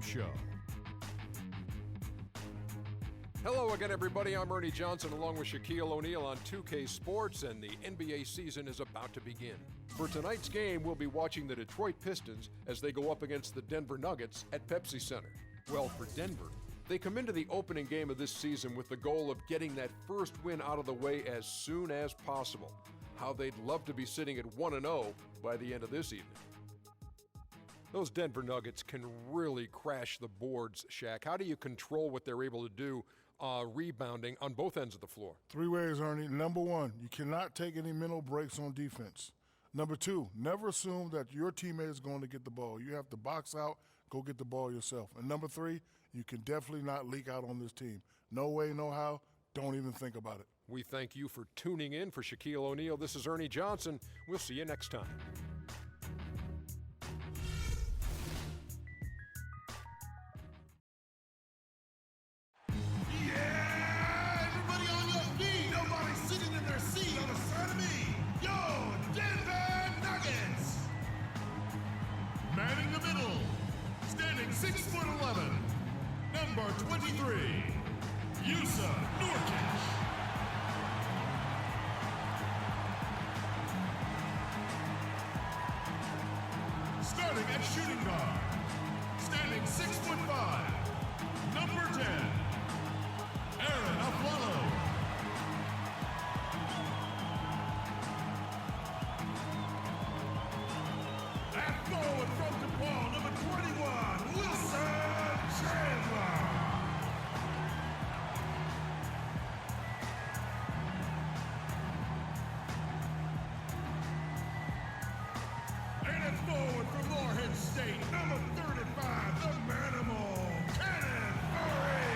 Show. Hello again, everybody. I'm Ernie Johnson along with Shaquille O'Neal on 2K Sports, and the NBA season is about to begin. For tonight's game, we'll be watching the Detroit Pistons as they go up against the Denver Nuggets at Pepsi Center. Well, for Denver, they come into the opening game of this season with the goal of getting that first win out of the way as soon as possible. How they'd love to be sitting at 1-0 by the end of this evening. Those Denver Nuggets can really crash the boards, Shaq. How do you control what they're able to do rebounding on both ends of the floor? 3 ways, Ernie. Number 1, you cannot take any mental breaks on defense. Number 2, never assume that your teammate is going to get the ball. You have to box out, go get the ball yourself. And number 3, you can definitely not leak out on this team. No way, no how. Don't even think about it. We thank you for tuning in. For Shaquille O'Neal, this is Ernie Johnson. We'll see you next time. Manning the middle, standing 6'11", number 23, Yusa Nurkic. Starting at shooting guard, standing 6'5", number 10, Aaron Aflalo. Forward from DePaul, number 21, Wilson Chandler. And it's forward from Morehead State, number 35, the Manimal, Cannon Parade.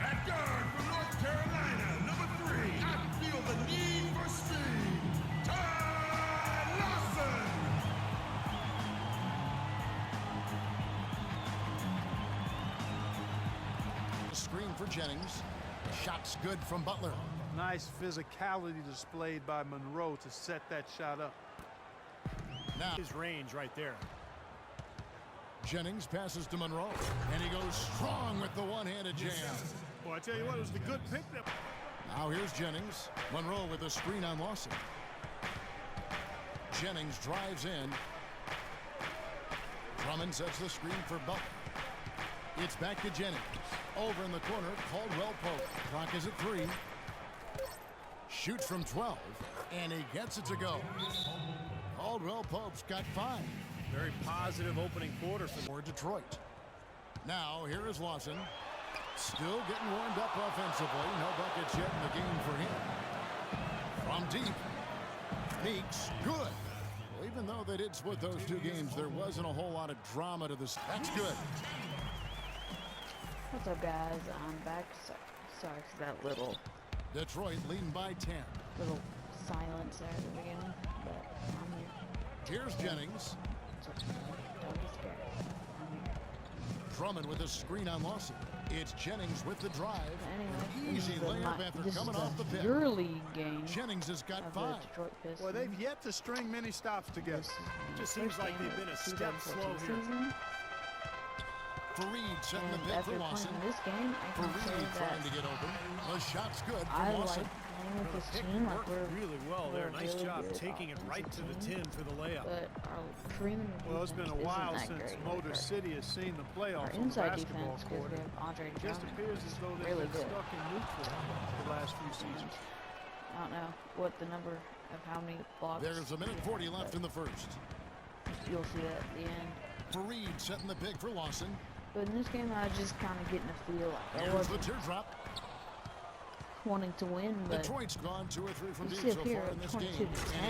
At guard from North Carolina, number 3, I feel the need for speed, Ty Lawson. Screen for Jennings. Shot's good from Butler. Nice physicality displayed by Monroe to set that shot up. Now his range right there. Jennings passes to Monroe, and he goes strong with the one-handed jam. Well, I tell you what, it was the good pickup. Now here's Jennings. Monroe with a screen on Lawson. Jennings drives in. Drummond sets the screen for Butler. It's back to Jennings. Over in the corner, Caldwell Pope. Clock is at 3. Shoots from 12, and he gets it to go. Caldwell Pope's got 5. Very positive opening quarter for Detroit. Now here is Lawson. Still getting warmed up offensively. No buckets yet in the game for him. From deep. Meeks, good. Well, even though they did split those 2 games, there wasn't a whole lot of drama to this. That's good. What's up, guys? I'm back. Sorry for that little Detroit leading by 10. Little silence there at the beginning, but I'm here. Here's Jennings. So, don't be scared. I'm here. Drummond with a screen on Lawson. It's Jennings with the drive. Anyway, easy layup after coming off the pit. EuroLeague game. Jennings has got 5. Well, they've yet to string many stops together. It just seems like they've been a step slow here. Fareed setting the pick for Lawson. This game, I can Fareed trying to get open. The shot's good for Lawson. Playing with this team, like we're really well there. Nice job taking it right to the tin for the layup. Well, it's been a while since Motor City has seen the playoffs on the basketball court. It just appears as though they've really been stuck in neutral the last few seasons. I don't know what the number of how many blocks. There's a minute 40 left in the first. You'll see that at the end. Fareed setting the pick for Lawson. But in this game, I was just kind of getting a feel like I wasn't the teardrop. Wanting to win, but Detroit's gone 2 or 3 from deep so far in this game. 22-10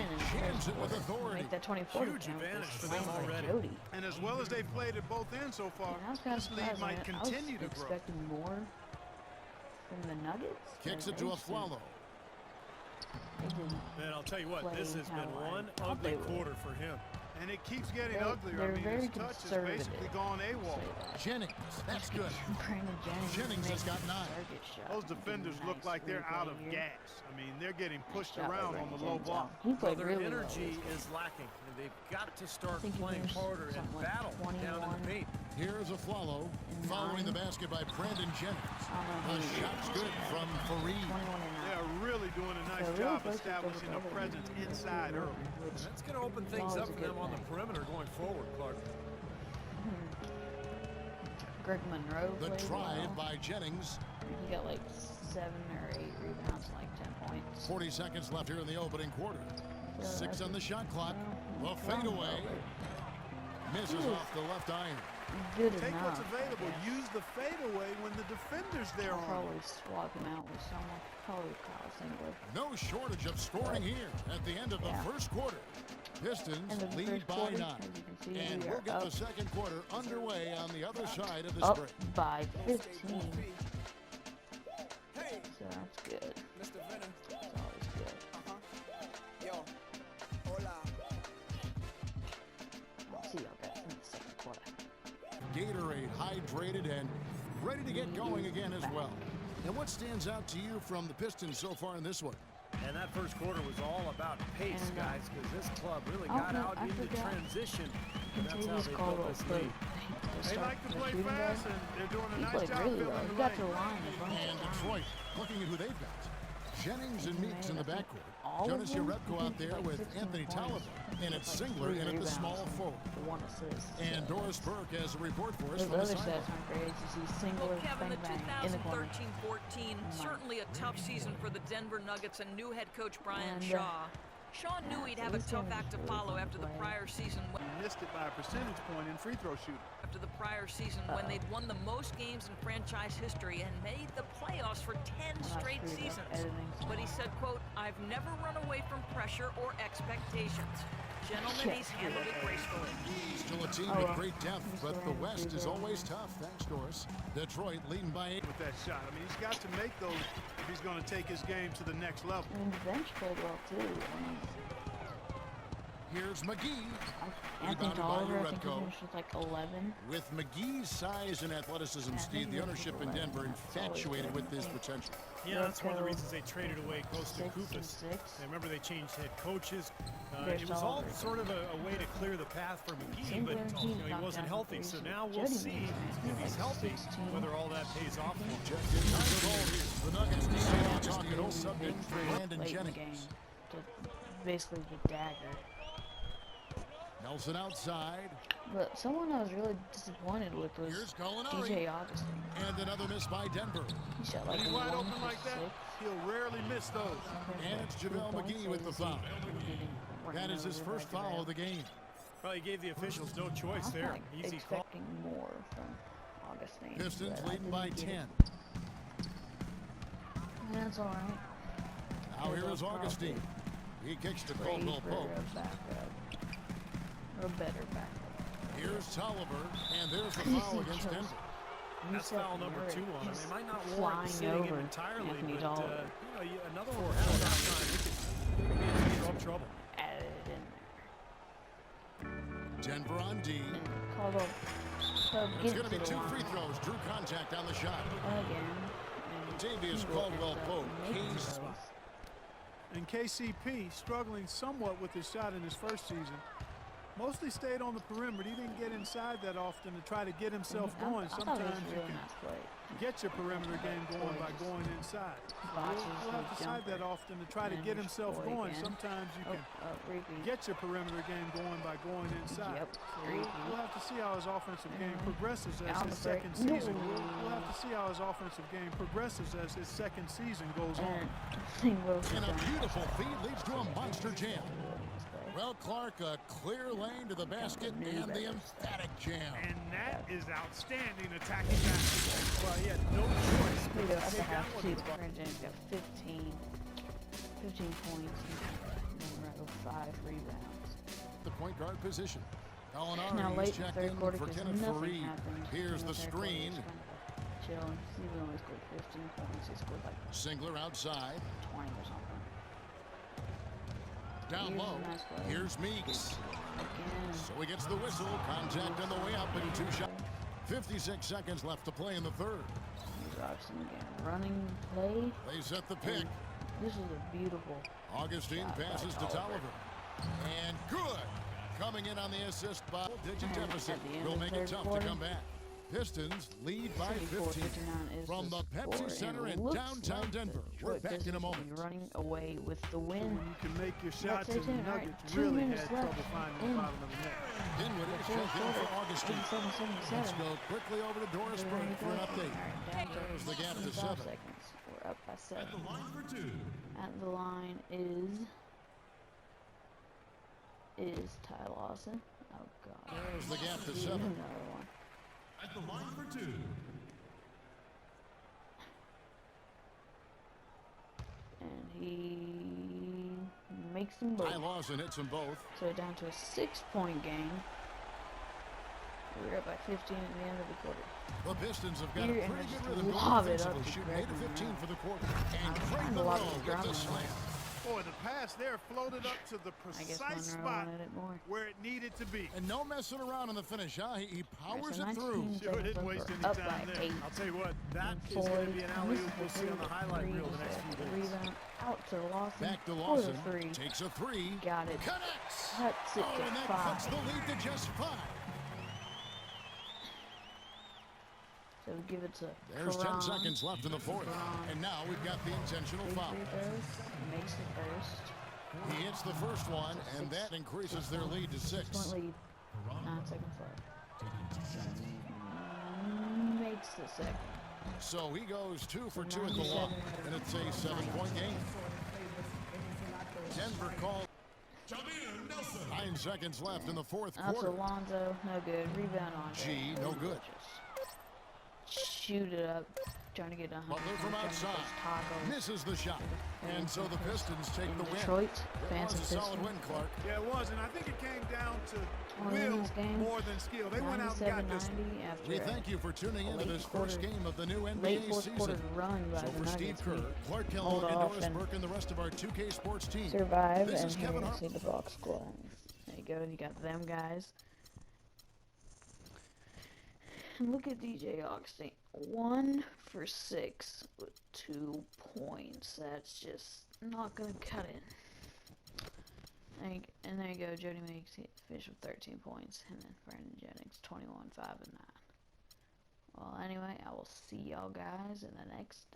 and jams it with authority. Make that 24 Huge advantage for them already. Jody. And as well as they've played at both ends so far, this lead might continue to grow. I was expecting more from the Nuggets. Kicks it to Aflalo. Man, I'll tell you what, this has been one ugly quarter for him. And it keeps getting They're uglier. I very mean, his touch has conservative. basically gone AWOL. Jennings, that's good. Brandon Jennings has got 9. Those defenders look like they're out of gas. I mean, they're getting pushed Nice job by around on Brandon the low Jennings. block. He Well, played their really energy well. is lacking, and they've got to start think he playing finished harder and something like battle down in 21. the paint. Here's a follow. Following the basket by Brandon Jennings. I don't know The who he shot's is. good from Fareed. 21 and 9. They're really doing a nice So really job close to establishing a double-double. presence inside early. Which That's going to open things always up a for good them on the thing. perimeter going forward, Clark. Greg Monroe The played drive well. by Jennings. He got like 7 or 8 rebounds, and like 10 points. 40 seconds left here in the opening quarter. Yeah, 6 that's on the shot clock. well, The fadeaway. Misses Ooh. off the left iron. Good Take enough. what's available. I guess. Use the fadeaway when the defender's there I'll on. probably swap him out with someone. Probably Kyle Singler. No shortage of scoring here at the end of the Yeah. first quarter. Pistons End of the lead first by quarter, 9. as you can see, And we we'll are get up. the second quarter underway on the other side of this Up break. by 15. So that's good. Mr. Venom. That's always good. Yo. Hola. I'll see y'all guys in the second quarter. Gatorade hydrated and ready to get going again as well. And what stands out to you from the Pistons so far in this one? And that first quarter was all about pace, And, guys, because this club really oh, got no, out I into forgot. transition. And that's how Contagious they Caldwell built this played. lead. They like to play fast, and they're doing a He nice played job really filling well. the He got lane. to the line a bunch And of times. Detroit looking at who they've got. Jennings and Meeks in the I think backcourt. all of Jonas them? Jerebko I out think there like with 16 Anthony points. Tolliver. And it's Like Singler 3 in at the rebounds small and forward. 1 assist. And Doris Burke has a report for us Those from the other sideline. stats aren't great. You see Singler, Well, Kevin, the bang, bang, in the corner. 2013-14, certainly a tough season for the Denver Nuggets and new head coach Brian And, Shaw. Shaw knew yeah, he'd so have a this tough game act to was follow really after the fun to prior season. Missed it by a percentage point in free throw shooting. After the prior season, when they'd won the most games in franchise history and made the playoffs for 10 not straight screwed up seasons. editing. But he said, quote, "I've never run away from pressure or expectations. Gentlemen, Yeah, he's handled it gracefully." Still a team Oh, with well. great depth, He's but still the having West to is do always tough. Thanks, Doris. Detroit leading by 8. With that shot. I mean, he's got to make those if he's going to take his game to the next level. And the bench played well too. I mean, Here's McGee. Anthony Rebounded by Tolliver, I think he Jerebko. finished with like 11. With McGee's size and athleticism, Yeah, I Steve, think the he ownership in was Denver right. infatuated with his potential. Yeah, that's one of the Jerebko, reasons they traded away Costa 6 and Koupas. 6. And remember, they changed head coaches. There's It was all Tolliver. sort of a way to clear the path for McGee, Singler, but he he knocked wasn't down healthy. threes. So now we'll Jody see Meeks, man, if he's like healthy, 16. whether all that pays off for him. Check in the Nuggets decide to talk it Really sub big in for three Brandon late in the game Jennings. to basically the dagger. Nelson outside. But someone I was really disappointed with was Here's Gallinari. DJ Augustine. And another miss by Denver. He shot like When he's 1 wide open for like that, 6. he'll rarely miss those. And it's 2 JaVale points, McGee so with the he's foul. getting That is his first foul of the game. Well, he gave the officials no I choice was there. like Easy call. expecting more from Augustine. Pistons but I leading by didn't get 10. it. That's all right. Now here is Augustine. He kicks to Caldwell Pope. A backup. A better backup. Here's Tolliver, and there's the foul against Denver. That's foul number 2 on him. They might not warrant flying sitting him over entirely, Anthony but Tolliver. another one will have that time. He could throw up trouble. Added it in Denver on D. there. And Caldwell It's going to be the 2 line free throws. Drew contact on the shot. again. And Davius he Caldwell ends up Pope making cased. those. And KCP, struggling somewhat with his shot in his first season, mostly stayed on the perimeter. He didn't get inside that often to try to get himself going. I thought it was Sometimes a you really can nice play. get your perimeter game going by going inside. Botches He'll the have to side that jumper. often to try to And get then himself score going. again. Sometimes you can Repeat. get your perimeter game going by going inside. Yep. We'll have to see how his offensive game progresses as Down his the break. second season. No. We'll have to see how his offensive game progresses as his second season goes on. And Singler was And a down. beautiful feed leads to a monster jam. Well, Clark, a clear lane to the basket and the emphatic jam. And that is outstanding attacking basketball. Well, he had no choice but At to the take that half, one. too, Brandon James got 15 points, and Monroe 5 rebounds. The point guard position. Now Gallinari late is in the checked third in quarter, for because Kenneth nothing Fareed. happened. Here's in the third quarter. screen. Just kind of chill. He only scored 15 points. He scored like Singler outside. 20 or something. down Here's low. a nice play. Here's Meeks. Again. So he gets the whistle. Contact on the way up and 2 shots. 56 seconds left to play in the third. Here's Robson again. Running play. They set the pick. This is a beautiful Augustine shot by passes to Tolliver. And good. Coming in on the assist by digit And deficit. at the end Will of make the it third tough quarter, to come back. Pistons lead by 15 is from the score, Pepsi and Center it in looks downtown like the Denver. We're Detroit back in a Pistons will moment. be running away with the win. When you can make your shots, That's and the 18, all right, Nuggets 2 really minutes had left trouble finding the in bottom of the net. Dinwiddie is fourth checked in for quarter, Augustine. 87-77. Let's go quickly over to Doris Burke for an update. All right, down to There's the gap to 75 7. seconds. We're up by 7. At the line for 2. At the line is Ty Lawson. Oh God. There's the gap to Here's 7. another one. At the line for 2. And he makes them both. Ty Lawson hits them both. So down to a 6-point game. We're up by 15 at the end of the quarter. The Pistons have got Here, a and pretty just good rhythm going lob it up offensively, to shooting 8 of Greg 15 Monroe. for the quarter. And I Craig love Monroe the with the drumming. slam. Boy, the pass there floated up to the I guess precise Monroe spot wanted it more. where it needed to be. And no messing around in the finish, huh? He powers so it through. 19 Sure didn't waste any up time by there. 8. I'll tell you what, that is Floyd going to be an alley-oop misses we'll see on the highlight reel the next few days. Rebound out to Lawson. Back to For the Lawson. 3. Takes a 3. Got it. Connects. Cuts it Oh, to and that 5. cuts the lead to just 5. So we give it to There's 10 Karan. seconds left in the fourth. And now we've got the intentional Big foul. free throws. He makes the first. He hits the first one, and that increases their lead to 6. 6-point lead. 9 seconds left. Makes the second. So he goes 2 for 2 at the line, and it's a 7-point game. Denver called. Jamir Nelson. 9 seconds left in the fourth Out to quarter. Alonzo. No good. Rebound on G, no good. Shoot it up. Trying to get a 100. Butler from outside. Misses the shot. And so the Pistons take the win. Detroit. It was Fancy a solid Pistons. win, Clark. Yeah, it was, and I think it came down to Winning will this game, more than skill. They went out and got this one. 97-90 after We a thank you for tuning into late this quarter- first game of the new late NBA fourth quarter season. run by So the for Steve Nuggets. Kerr, We Clark hold Kellogg, and off Doris and Burke, and the rest of our 2K Sports team. survive, This and is here Kevin you Hart. see the box score. There you go. You got them guys. And look at DJ Augustine. 1 for 6 with 2 points. That's just not gonna cut it. And there you go. Jody Meeks finished with 13 points, and then Brandon Jennings 21, 5, and 9. Well, anyway, I will see y'all guys in the next